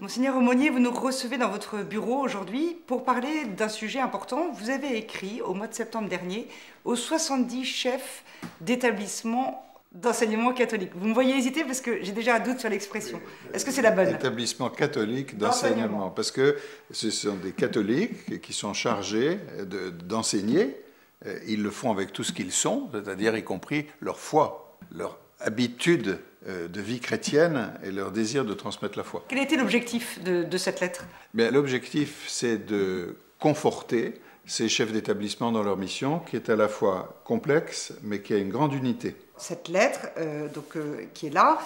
Monseigneur Aumônier, vous nous recevez dans votre bureau aujourd'hui pour parler d'un sujet important. Vous avez écrit au mois de septembre dernier aux 70 chefs d'établissements d'enseignement catholique. Vous me voyez hésiter parce que j'ai déjà un doute sur l'expression. Est-ce que c'est la bonne? Établissement catholique d'enseignement. Parce que ce sont des catholiques qui sont chargés d'enseigner. Ils le font avec tout ce qu'ils sont, c'est-à-dire y compris leur foi, leur habitude de vie chrétienne et leur désir de transmettre la foi. Quel était l'objectif de cette lettre? L'objectif, c'est de conforter ces chefs d'établissement dans leur mission, qui est à la fois complexe, mais qui a une grande unité. Cette lettre, qui est là,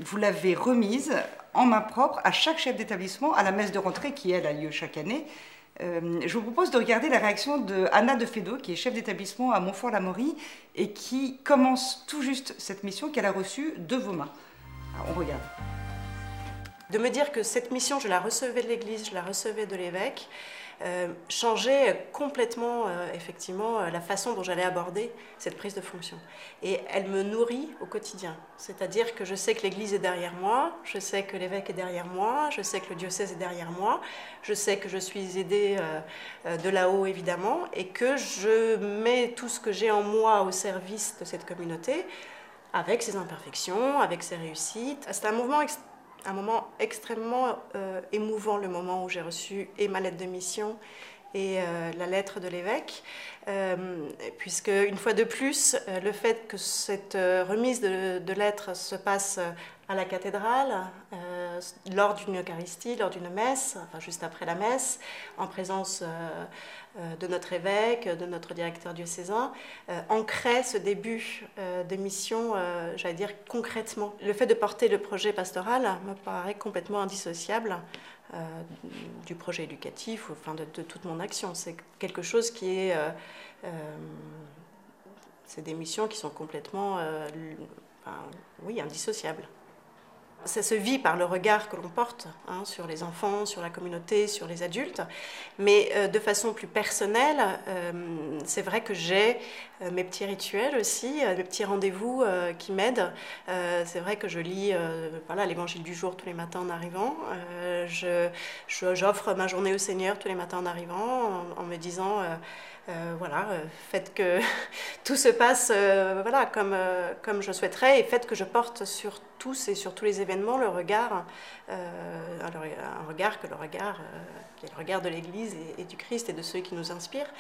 vous l'avez remise en main propre à chaque chef d'établissement à la messe de rentrée qui, elle, a lieu chaque année. Je vous propose de regarder la réaction de Anna de Fédot, qui est chef d'établissement à Montfort-l'Amaury et qui commence tout juste cette mission qu'elle a reçue de vos mains. Alors, on regarde. De me dire que cette mission, je la recevais de l'Église, je la recevais de l'évêque, changeait complètement, effectivement, la façon dont j'allais aborder cette prise de fonction. Et elle me nourrit au quotidien. C'est-à-dire que je sais que l'Église est derrière moi, je sais que l'évêque est derrière moi, je sais que le diocèse est derrière moi, je sais que je suis aidée de là-haut, évidemment, et que je mets tout ce que j'ai en moi au service de cette communauté, avec ses imperfections, avec ses réussites. C'est un moment extrêmement émouvant, le moment où j'ai reçu et ma lettre de mission et la lettre de l'évêque, puisque une fois de plus, le fait que cette remise de lettres se passe à la cathédrale, lors d'une Eucharistie, lors d'une messe, enfin juste après la messe, en présence de notre évêque, de notre directeur diocésain, ancrait ce début de mission, j'allais dire concrètement. Le fait de porter le projet pastoral me paraît complètement indissociable du projet éducatif, enfin de toute mon action. C'est quelque chose qui est... c'est des missions qui sont complètement indissociables. Ça se vit par le regard que l'on porte sur les enfants, sur la communauté, sur les adultes, mais de façon plus personnelle, c'est vrai que j'ai mes petits rituels aussi, mes petits rendez-vous qui m'aident. C'est vrai que je lis l'évangile du jour tous les matins en arrivant, j'offre ma journée au Seigneur tous les matins en arrivant, en me disant... faites que tout se passe comme je souhaiterais et faites que je porte sur tous et sur tous les événements le regard, qui est le regard de l'Église et du Christ et de ceux qui nous inspirent.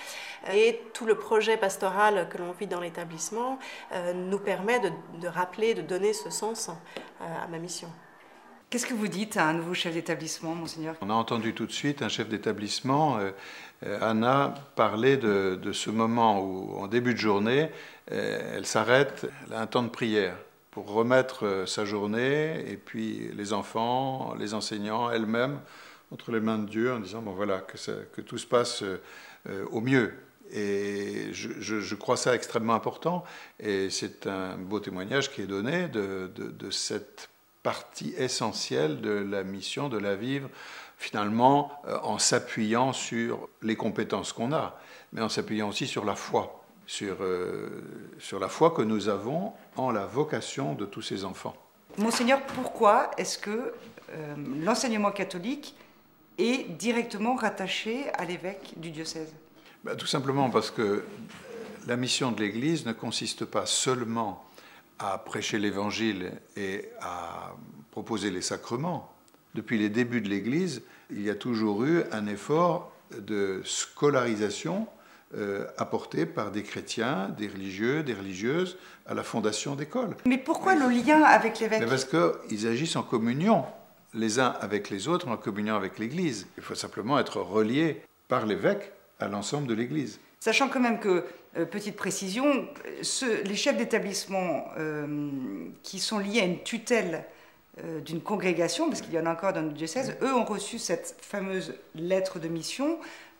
Et tout le projet pastoral que l'on vit dans l'établissement nous permet de rappeler, de donner ce sens à ma mission. Qu'est-ce que vous dites à un nouveau chef d'établissement, Monseigneur? On a entendu tout de suite un chef d'établissement, Anna, parler de ce moment où, en début de journée, elle s'arrête, elle a un temps de prière pour remettre sa journée, et puis les enfants, les enseignants, elle-même, entre les mains de Dieu, en disant que tout se passe au mieux. Et je crois ça extrêmement important, et c'est un beau témoignage qui est donné de cette partie essentielle de la mission, de la vivre, finalement, en s'appuyant sur les compétences qu'on a, mais en s'appuyant aussi sur la foi, sur la foi que nous avons en la vocation de tous ces enfants. Monseigneur, pourquoi est-ce que l'enseignement catholique est directement rattaché à l'évêque du diocèse? Tout simplement parce que la mission de l'Église ne consiste pas seulement à prêcher l'Évangile et à proposer les sacrements. Depuis les débuts de l'Église, il y a toujours eu un effort de scolarisation apporté par des chrétiens, des religieux, des religieuses à la fondation d'écoles. Mais pourquoi le lien avec l'évêque? Parce qu'ils agissent en communion, les uns avec les autres, en communion avec l'Église. Il faut simplement être relié par l'évêque à l'ensemble de l'Église. Sachant quand même que, petite précision, les chefs d'établissement qui sont liés à une tutelle d'une congrégation, parce qu'il y en a encore dans notre diocèse, eux ont reçu cette fameuse lettre de mission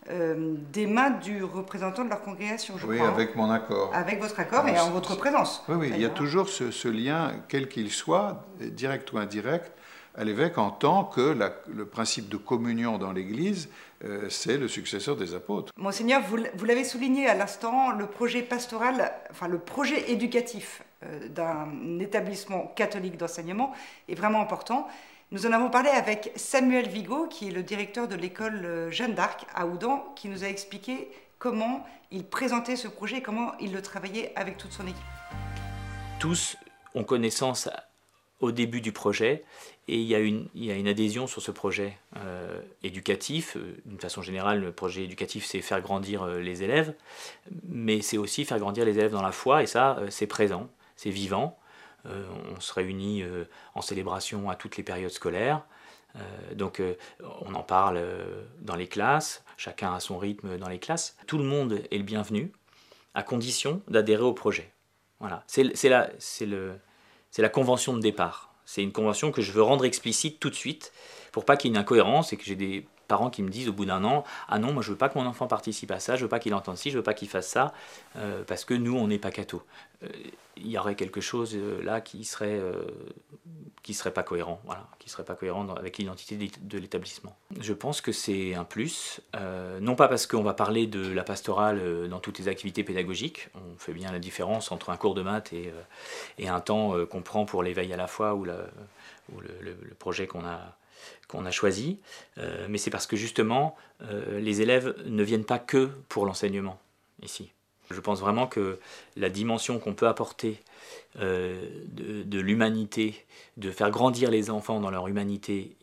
des mains du représentant de leur congrégation, je crois. Oui, avec mon accord. Avec votre accord et en votre présence. Oui, il y a toujours ce lien, quel qu'il soit, direct ou indirect, à l'évêque en tant que le principe de communion dans l'Église, c'est le successeur des apôtres. Monseigneur, vous l'avez souligné à l'instant, le projet pastoral, enfin le projet éducatif d'un établissement catholique d'enseignement est vraiment important. Nous en avons parlé avec Samuel Vigo, qui est le directeur de l'école Jeanne d'Arc à Houdan, qui nous a expliqué comment il présentait ce projet et comment il le travaillait avec toute son équipe. Tous ont connaissance au début du projet et il y a une adhésion sur ce projet éducatif. D'une façon générale, le projet éducatif, c'est faire grandir les élèves, mais c'est aussi faire grandir les élèves dans la foi, et ça, c'est présent, c'est vivant. On se réunit en célébration à toutes les périodes scolaires. Donc on en parle dans les classes, chacun a son rythme dans les classes. Tout le monde est le bienvenu, à condition d'adhérer au projet. Voilà. C'est la convention de départ. C'est une convention que je veux rendre explicite tout de suite, pour pas qu'il y ait une incohérence et que j'ai des parents qui me disent au bout d'un an « Ah non, moi je veux pas que mon enfant participe à ça, je veux pas qu'il entende ci, je veux pas qu'il fasse ça, parce que nous on n'est pas catho ». Il y aurait quelque chose là qui serait pas cohérent, voilà, qui serait pas cohérent avec l'identité de l'établissement. Je pense que c'est un plus, non pas parce qu'on va parler de la pastorale dans toutes les activités pédagogiques, on fait bien la différence entre un cours de maths et un temps qu'on prend pour l'éveil à la foi ou le projet qu'on a choisi, mais c'est parce que justement les élèves ne viennent pas que pour l'enseignement ici. Je pense vraiment que la dimension qu'on peut apporter de l'humanité, de faire grandir les enfants dans leur humanité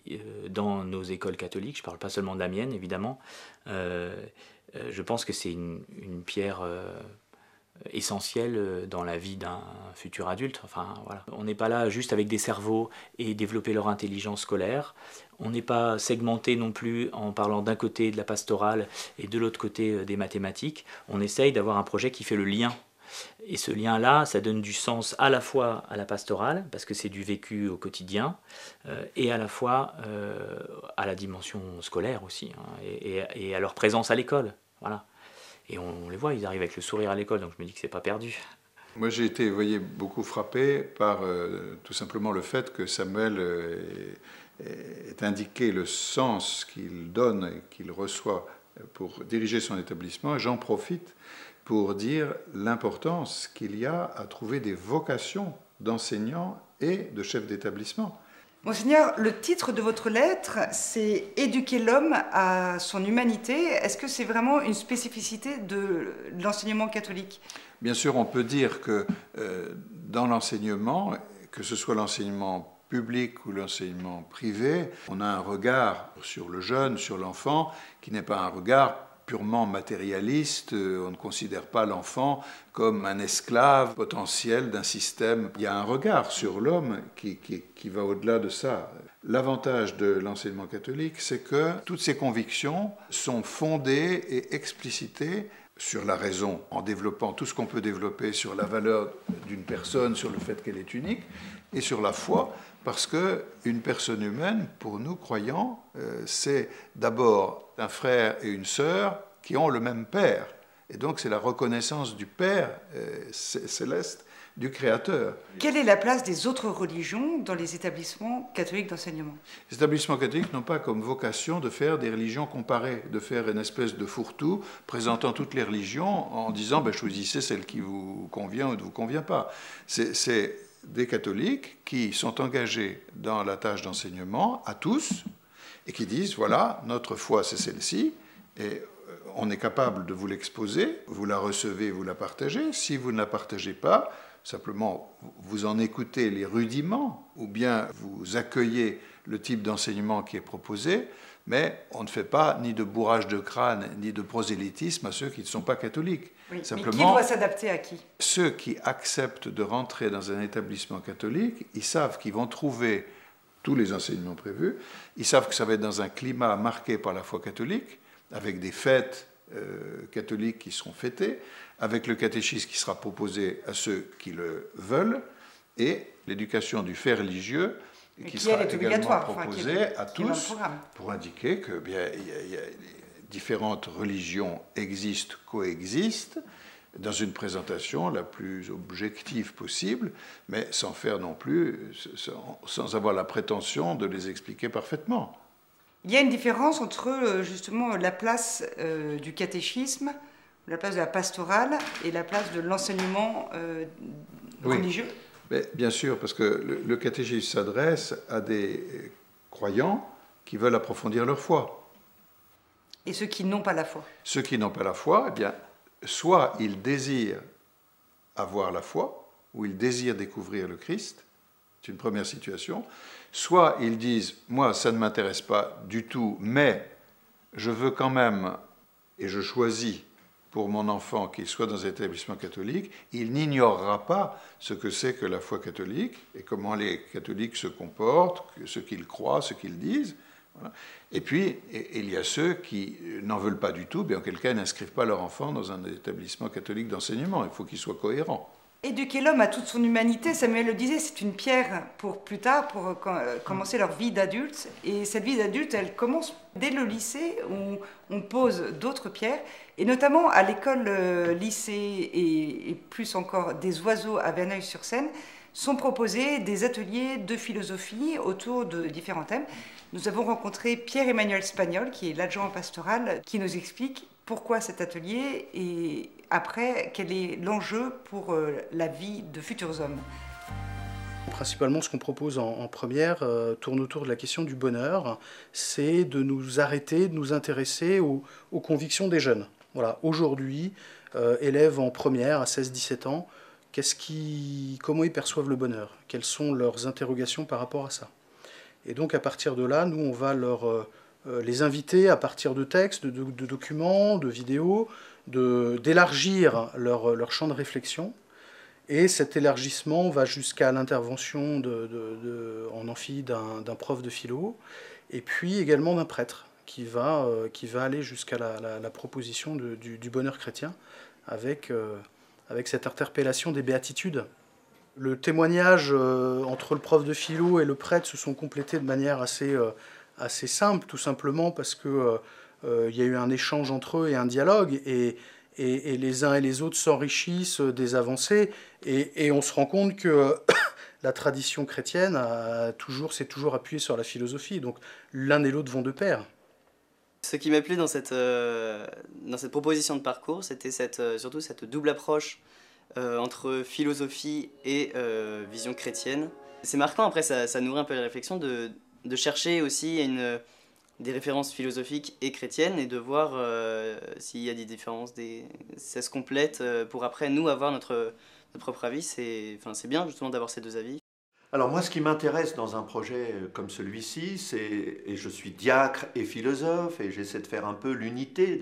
dans nos écoles catholiques, je ne parle pas seulement de la mienne évidemment, je pense que c'est une pierre essentielle dans la vie d'un futur adulte. Enfin, voilà. On n'est pas là juste avec des cerveaux et développer leur intelligence scolaire. On n'est pas segmenté non plus en parlant d'un côté de la pastorale et de l'autre côté des mathématiques. On essaye d'avoir un projet qui fait le lien. Et ce lien-là, ça donne du sens à la fois à la pastorale, parce que c'est du vécu au quotidien, et à la fois à la dimension scolaire aussi, hein, et à leur présence à l'école. Voilà. Et on les voit, ils arrivent avec le sourire à l'école, donc je me dis que c'est pas perdu. Moi, j'ai été, vous voyez, beaucoup frappé par tout simplement le fait que Samuel ait indiqué le sens qu'il donne et qu'il reçoit pour diriger son établissement. Et j'en profite pour dire l'importance qu'il y a à trouver des vocations d'enseignants et de chefs d'établissement. Monseigneur, le titre de votre lettre, c'est « Éduquer l'homme à son humanité ». Est-ce que c'est vraiment une spécificité de l'enseignement catholique? Bien sûr, on peut dire que dans l'enseignement, que ce soit l'enseignement public ou l'enseignement privé, on a un regard sur le jeune, sur l'enfant, qui n'est pas un regard purement matérialiste. On ne considère pas l'enfant comme un esclave potentiel d'un système. Il y a un regard sur l'homme qui va au-delà de ça. L'avantage de l'enseignement catholique, c'est que toutes ces convictions sont fondées et explicitées sur la raison, en développant tout ce qu'on peut développer sur la valeur d'une personne, sur le fait qu'elle est unique, et sur la foi, parce qu'une personne humaine, pour nous croyants, c'est d'abord un frère et une sœur qui ont le même Père. Et donc c'est la reconnaissance du Père céleste, du Créateur. Quelle est la place des autres religions dans les établissements catholiques d'enseignement? Les établissements catholiques n'ont pas comme vocation de faire des religions comparées, de faire une espèce de fourre-tout présentant toutes les religions en disant choisissez celle qui vous convient ou ne vous convient pas. C'est des catholiques qui sont engagés dans la tâche d'enseignement à tous et qui disent voilà, notre foi c'est celle-ci et on est capable de vous l'exposer, vous la recevez, vous la partagez. Si vous ne la partagez pas, simplement vous en écoutez les rudiments ou bien vous accueillez le type d'enseignement qui est proposé, mais on ne fait pas ni de bourrage de crâne ni de prosélytisme à ceux qui ne sont pas catholiques. Oui, simplement, mais qui doit s'adapter à qui? Ceux qui acceptent de rentrer dans un établissement catholique, ils savent qu'ils vont trouver tous les enseignements prévus, ils savent que ça va être dans un climat marqué par la foi catholique, avec des fêtes catholiques qui seront fêtées, avec le catéchisme qui sera proposé à ceux qui le veulent, et l'éducation du fait religieux qui sera également proposée à tous pour indiquer que différentes religions existent, coexistent, dans une présentation la plus objective possible, mais sans faire non plus, sans avoir la prétention de les expliquer parfaitement. Il y a une différence entre justement la place du catéchisme, la place de la pastorale et la place de l'enseignement religieux. Mais bien sûr, parce que le catéchisme s'adresse à des croyants qui veulent approfondir leur foi. Et ceux qui n'ont pas la foi? Ceux qui n'ont pas la foi, eh bien, soit ils désirent avoir la foi, ou ils désirent découvrir le Christ, c'est une première situation, soit ils disent « moi, ça ne m'intéresse pas du tout, mais je veux quand même, et je choisis pour mon enfant qu'il soit dans un établissement catholique, il n'ignorera pas ce que c'est que la foi catholique et comment les catholiques se comportent, ce qu'ils croient, ce qu'ils disent. » Voilà. Et puis, il y a ceux qui n'en veulent pas du tout, mais en quel cas ils n'inscrivent pas leur enfant dans un établissement catholique d'enseignement. Il faut qu'il soit cohérent. Éduquer l'homme à toute son humanité, Samuel le disait, c'est une pierre pour plus tard, pour commencer leur vie d'adulte. Et cette vie d'adulte, elle commence dès le lycée, où on pose d'autres pierres. Et notamment à l'école, lycée et plus encore des Oiseaux à Verneuil-sur-Seine, sont proposés des ateliers de philosophie autour de différents thèmes. Nous avons rencontré Pierre-Emmanuel Spagnol, qui est l'adjoint pastoral, qui nous explique pourquoi cet atelier et après, quel est l'enjeu pour la vie de futurs hommes. Principalement, ce qu'on propose en première tourne autour de la question du bonheur. C'est de nous arrêter, de nous intéresser aux convictions des jeunes. Voilà, aujourd'hui, élèves en première à 16-17 ans, comment ils perçoivent le bonheur? Quelles sont leurs interrogations par rapport à ça? Et donc, à partir de là, nous, on va les inviter à partir de textes, de documents, de vidéos, d'élargir leur champ de réflexion. Et cet élargissement va jusqu'à l'intervention en amphi d'un prof de philo, et puis également d'un prêtre, qui va aller jusqu'à la proposition du bonheur chrétien, avec cette interpellation des béatitudes. Le témoignage entre le prof de philo et le prêtre se sont complétés de manière assez simple, tout simplement parce que il y a eu un échange entre eux et un dialogue, et les uns et les autres s'enrichissent des avancées, et on se rend compte que la tradition chrétienne s'est toujours appuyée sur la philosophie, donc l'un et l'autre vont de pair. Ce qui m'a plu dans cette proposition de parcours, c'était surtout cette double approche entre philosophie et vision chrétienne. C'est marquant, après ça nourrit un peu la réflexion de chercher aussi des références philosophiques et chrétiennes, et de voir s'il y a des différences, ça se complète pour après nous avoir notre propre avis. C'est bien justement d'avoir ces deux avis. Alors moi, ce qui m'intéresse dans un projet comme celui-ci, et je suis diacre et philosophe, et j'essaie de faire un peu l'unité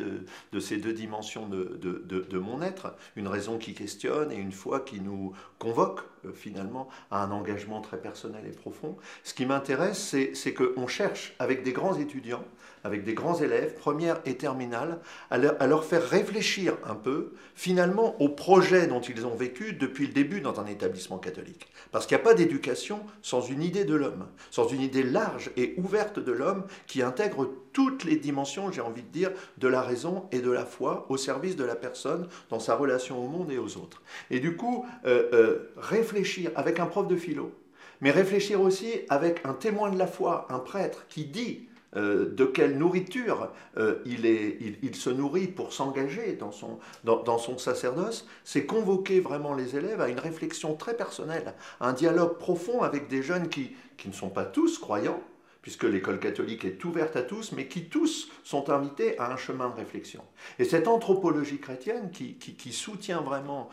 de ces deux dimensions de mon être, une raison qui questionne et une foi qui nous convoque finalement à un engagement très personnel et profond. Ce qui m'intéresse, c'est qu'on cherche avec des grands étudiants, avec des grands élèves, première et terminale, à leur faire réfléchir un peu finalement au projet dont ils ont vécu depuis le début dans un établissement catholique. Parce qu'il n'y a pas d'éducation sans une idée de l'homme, sans une idée large et ouverte de l'homme qui intègre toutes les dimensions, j'ai envie de dire, de la raison et de la foi au service de la personne dans sa relation au monde et aux autres. Et du coup, réfléchir avec un prof de philo, mais réfléchir aussi avec un témoin de la foi, un prêtre qui dit de quelle nourriture il se nourrit pour s'engager dans son sacerdoce, c'est convoquer vraiment les élèves à une réflexion très personnelle, à un dialogue profond avec des jeunes qui ne sont pas tous croyants, puisque l'école catholique est ouverte à tous, mais qui tous sont invités à un chemin de réflexion. Et cette anthropologie chrétienne qui soutient vraiment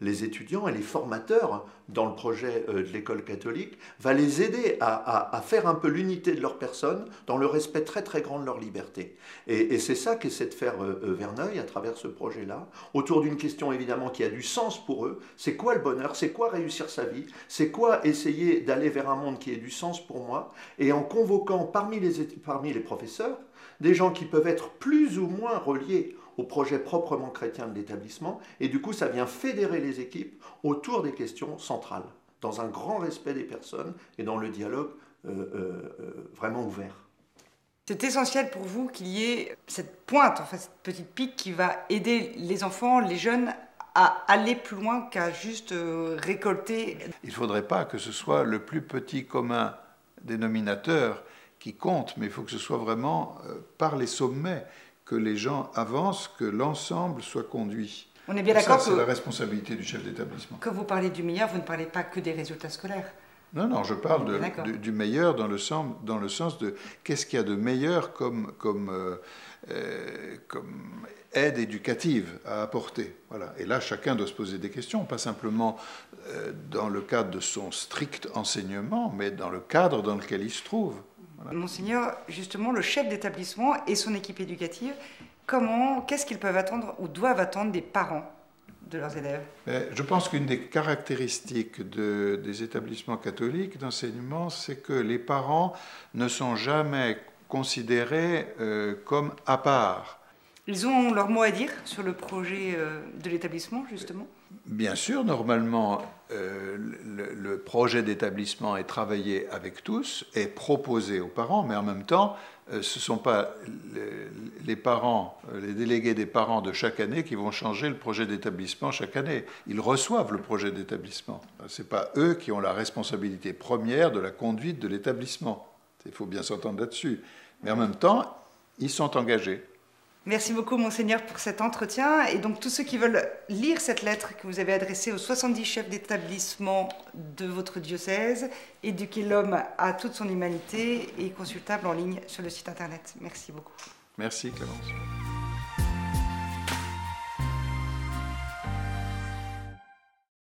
les étudiants et les formateurs dans le projet de l'école catholique va les aider à faire un peu l'unité de leur personne dans le respect très très grand de leur liberté. Et c'est ça qu'essaie de faire Verneuil à travers ce projet-là, autour d'une question évidemment qui a du sens pour eux. C'est quoi le bonheur? C'est quoi réussir sa vie? C'est quoi essayer d'aller vers un monde qui ait du sens pour moi? Et en convoquant parmi les professeurs des gens qui peuvent être plus ou moins reliés au projet proprement chrétien de l'établissement, et du coup ça vient fédérer les équipes autour des questions centrales, dans un grand respect des personnes et dans le dialogue vraiment ouvert. C'est essentiel pour vous qu'il y ait cette pointe, enfin cette petite pique qui va aider les enfants, les jeunes à aller plus loin qu'à juste récolter. Il ne faudrait pas que ce soit le plus petit commun dénominateur qui compte, mais il faut que ce soit vraiment par les sommets que les gens avancent, que l'ensemble soit conduit. On est bien d'accord que c'est la responsabilité du chef d'établissement. Quand vous parlez du meilleur, vous ne parlez pas que des résultats scolaires. Non, non, je parle du meilleur dans le sens de qu'est-ce qu'il y a de meilleur comme aide éducative à apporter. Voilà. Et là, chacun doit se poser des questions, pas simplement dans le cadre de son strict enseignement, mais dans le cadre dans lequel il se trouve. Voilà. Monseigneur, justement, le chef d'établissement et son équipe éducative, qu'est-ce qu'ils peuvent attendre ou doivent attendre des parents de leurs élèves? Je pense qu'une des caractéristiques des établissements catholiques d'enseignement, c'est que les parents ne sont jamais considérés comme à part. Ils ont leur mot à dire sur le projet de l'établissement, justement? Bien sûr, normalement, le projet d'établissement est travaillé avec tous, est proposé aux parents, mais en même temps, ce ne sont pas les parents, les délégués des parents de chaque année qui vont changer le projet d'établissement chaque année. Ils reçoivent le projet d'établissement. Ce n'est pas eux qui ont la responsabilité première de la conduite de l'établissement. Il faut bien s'entendre là-dessus. Mais en même temps, ils sont engagés. Merci beaucoup, Monseigneur, pour cet entretien. Et donc, tous ceux qui veulent lire cette lettre que vous avez adressée aux 70 chefs d'établissement de votre diocèse, Éduquer l'homme à toute son humanité, est consultable en ligne sur le site internet. Merci beaucoup. Merci, Clémence.